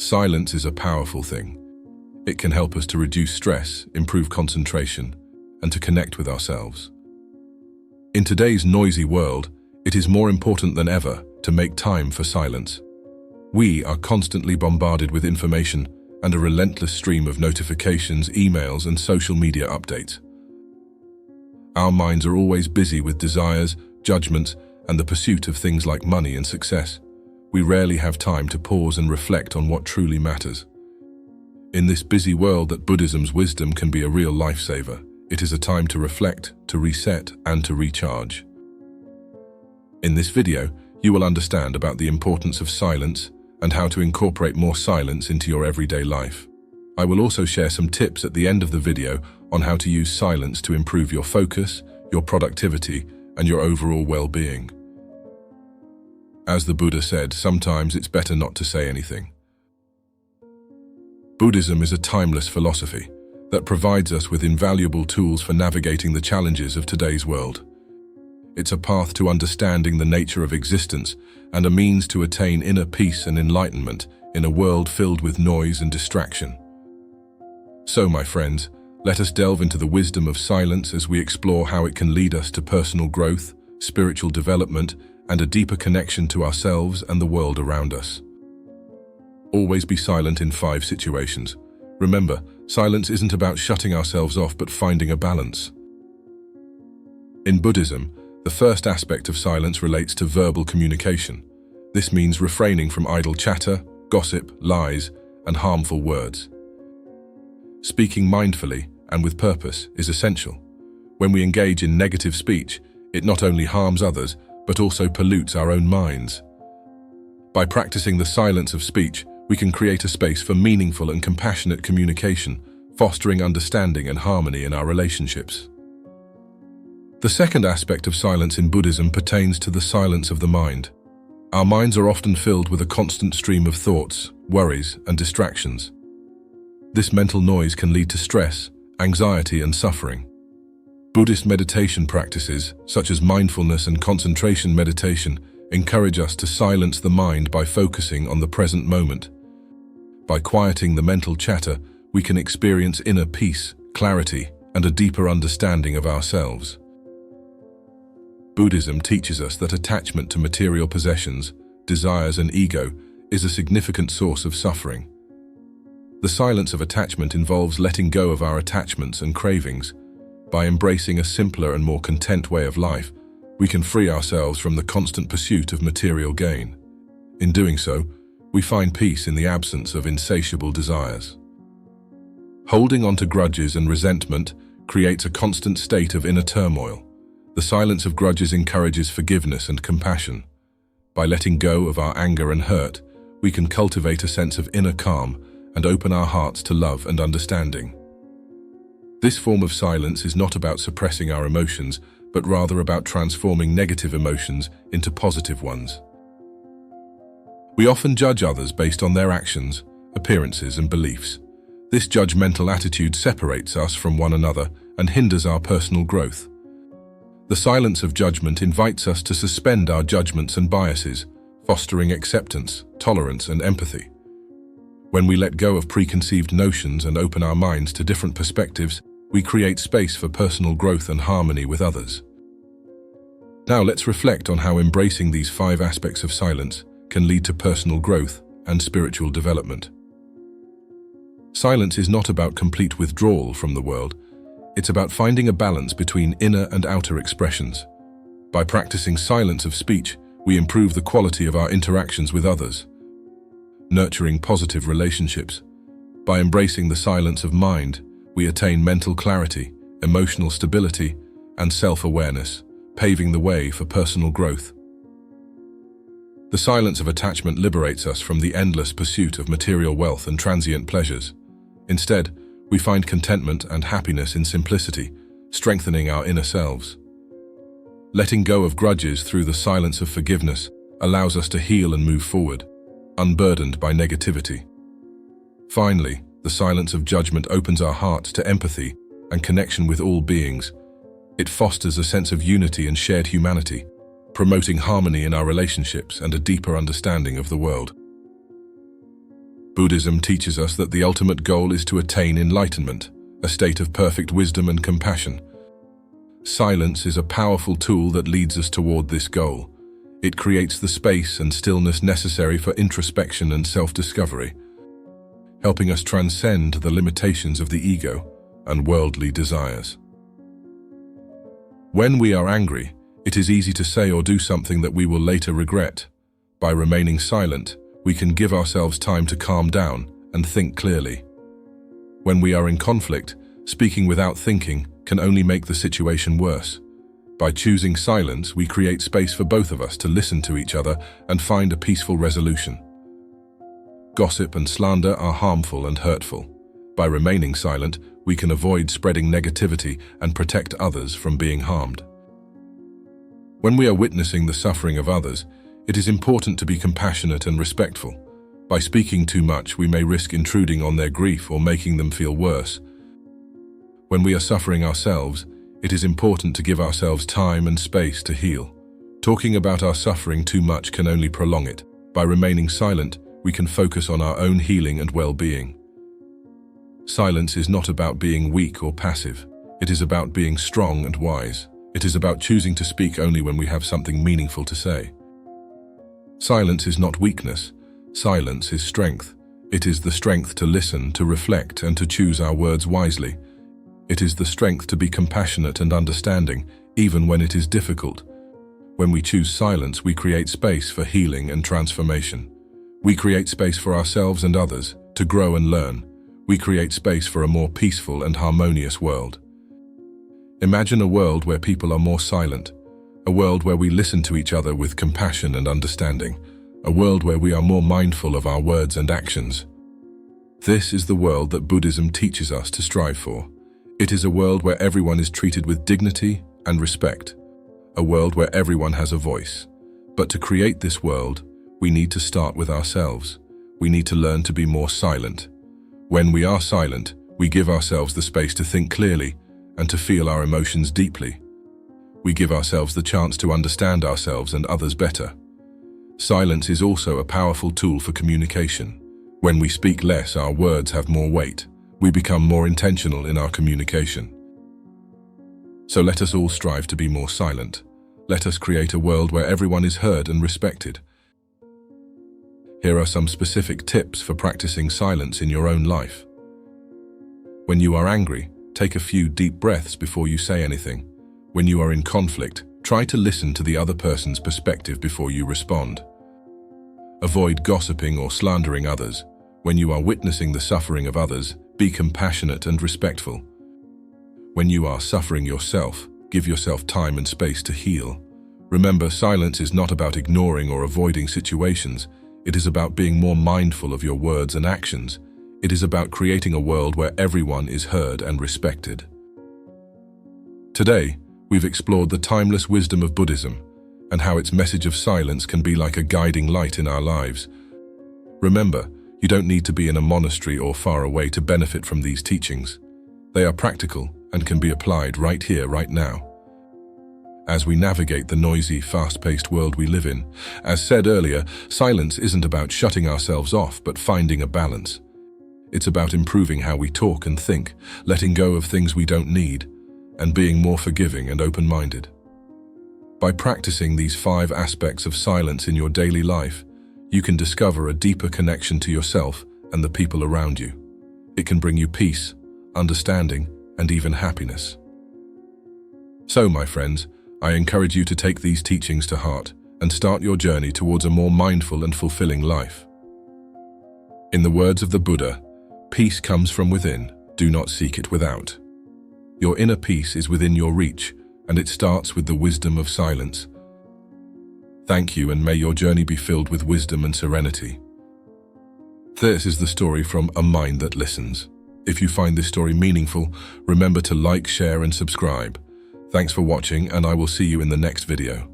Silence is a powerful thing. It can help us to reduce stress, improve concentration, and to connect with ourselves. In today's noisy world, it is more important than ever to make time for silence. We are constantly bombarded with information and a relentless stream of notifications, emails, and social media updates. Our minds are always busy with desires, judgments, and the pursuit of things like money and success. We rarely have time to pause and reflect on what truly matters. In this busy world that Buddhism's wisdom can be a real lifesaver, it is a time to reflect, to reset, and to recharge. In this video, you will understand about the importance of silence and how to incorporate more silence into your everyday life. I will also share some tips at the end of the video on how to use silence to improve your focus, your productivity, and your overall well-being. As the Buddha said, sometimes it's better not to say anything. Buddhism is a timeless philosophy that provides us with invaluable tools for navigating the challenges of today's world. It's a path to understanding the nature of existence and a means to attain inner peace and enlightenment in a world filled with noise and distraction. So, my friends, let us delve into the wisdom of silence as we explore how it can lead us to personal growth, spiritual development, and a deeper connection to ourselves and the world around us. Always be silent in 5 situations. Remember, silence isn't about shutting ourselves off but finding a balance. In Buddhism, the first aspect of silence relates to verbal communication. This means refraining from idle chatter, gossip, lies, and harmful words. Speaking mindfully and with purpose is essential. When we engage in negative speech, it not only harms others, but also pollutes our own minds. By practicing the silence of speech, we can create a space for meaningful and compassionate communication, fostering understanding and harmony in our relationships. The second aspect of silence in Buddhism pertains to the silence of the mind. Our minds are often filled with a constant stream of thoughts, worries, and distractions. This mental noise can lead to stress, anxiety, and suffering. Buddhist meditation practices, such as mindfulness and concentration meditation, encourage us to silence the mind by focusing on the present moment. By quieting the mental chatter, we can experience inner peace, clarity, and a deeper understanding of ourselves. Buddhism teaches us that attachment to material possessions, desires, and ego is a significant source of suffering. The silence of attachment involves letting go of our attachments and cravings. By embracing a simpler and more content way of life, we can free ourselves from the constant pursuit of material gain. In doing so, we find peace in the absence of insatiable desires. Holding on to grudges and resentment creates a constant state of inner turmoil. The silence of grudges encourages forgiveness and compassion. By letting go of our anger and hurt, we can cultivate a sense of inner calm and open our hearts to love and understanding. This form of silence is not about suppressing our emotions, but rather about transforming negative emotions into positive ones. We often judge others based on their actions, appearances, and beliefs. This judgmental attitude separates us from one another and hinders our personal growth. The silence of judgment invites us to suspend our judgments and biases, fostering acceptance, tolerance, and empathy. When we let go of preconceived notions and open our minds to different perspectives, we create space for personal growth and harmony with others. Now let's reflect on how embracing these 5 aspects of silence can lead to personal growth and spiritual development. Silence is not about complete withdrawal from the world. It's about finding a balance between inner and outer expressions. By practicing silence of speech, we improve the quality of our interactions with others, nurturing positive relationships. By embracing the silence of mind, we attain mental clarity, emotional stability, and self-awareness, paving the way for personal growth. The silence of attachment liberates us from the endless pursuit of material wealth and transient pleasures. Instead, we find contentment and happiness in simplicity, strengthening our inner selves. Letting go of grudges through the silence of forgiveness allows us to heal and move forward, unburdened by negativity. Finally, the silence of judgment opens our hearts to empathy and connection with all beings. It fosters a sense of unity and shared humanity, promoting harmony in our relationships and a deeper understanding of the world. Buddhism teaches us that the ultimate goal is to attain enlightenment, a state of perfect wisdom and compassion. Silence is a powerful tool that leads us toward this goal. It creates the space and stillness necessary for introspection and self-discovery, helping us transcend the limitations of the ego and worldly desires. When we are angry, it is easy to say or do something that we will later regret. By remaining silent, we can give ourselves time to calm down and think clearly. When we are in conflict, speaking without thinking can only make the situation worse. By choosing silence, we create space for both of us to listen to each other and find a peaceful resolution. Gossip and slander are harmful and hurtful. By remaining silent, we can avoid spreading negativity and protect others from being harmed. When we are witnessing the suffering of others, it is important to be compassionate and respectful. By speaking too much, we may risk intruding on their grief or making them feel worse. When we are suffering ourselves, it is important to give ourselves time and space to heal. Talking about our suffering too much can only prolong it. By remaining silent, we can focus on our own healing and well-being. Silence is not about being weak or passive. It is about being strong and wise. It is about choosing to speak only when we have something meaningful to say. Silence is not weakness. Silence is strength. It is the strength to listen, to reflect, and to choose our words wisely. It is the strength to be compassionate and understanding, even when it is difficult. When we choose silence, we create space for healing and transformation. We create space for ourselves and others to grow and learn. We create space for a more peaceful and harmonious world. Imagine a world where people are more silent, a world where we listen to each other with compassion and understanding, a world where we are more mindful of our words and actions. This is the world that Buddhism teaches us to strive for. It is a world where everyone is treated with dignity and respect, a world where everyone has a voice. But to create this world, we need to start with ourselves. We need to learn to be more silent. When we are silent, we give ourselves the space to think clearly and to feel our emotions deeply. We give ourselves the chance to understand ourselves and others better. Silence is also a powerful tool for communication. When we speak less, our words have more weight. We become more intentional in our communication. So let us all strive to be more silent. Let us create a world where everyone is heard and respected. Here are some specific tips for practicing silence in your own life. When you are angry, take a few deep breaths before you say anything. When you are in conflict, try to listen to the other person's perspective before you respond. Avoid gossiping or slandering others. When you are witnessing the suffering of others, be compassionate and respectful. When you are suffering yourself, give yourself time and space to heal. Remember, silence is not about ignoring or avoiding situations. It is about being more mindful of your words and actions. It is about creating a world where everyone is heard and respected. Today, we've explored the timeless wisdom of Buddhism and how its message of silence can be like a guiding light in our lives. Remember, you don't need to be in a monastery or far away to benefit from these teachings. They are practical and can be applied right here, right now. As we navigate the noisy, fast-paced world we live in, as said earlier, silence isn't about shutting ourselves off, but finding a balance. It's about improving how we talk and think, letting go of things we don't need, and being more forgiving and open-minded. By practicing these 5 aspects of silence in your daily life, you can discover a deeper connection to yourself and the people around you. It can bring you peace, understanding, and even happiness. So, my friends, I encourage you to take these teachings to heart and start your journey towards a more mindful and fulfilling life. In the words of the Buddha, peace comes from within, do not seek it without. Your inner peace is within your reach, and it starts with the wisdom of silence. Thank you, and may your journey be filled with wisdom and serenity. This is the story from A Mind That Listens. If you find this story meaningful, remember to like, share, and subscribe. Thanks for watching, and I will see you in the next video.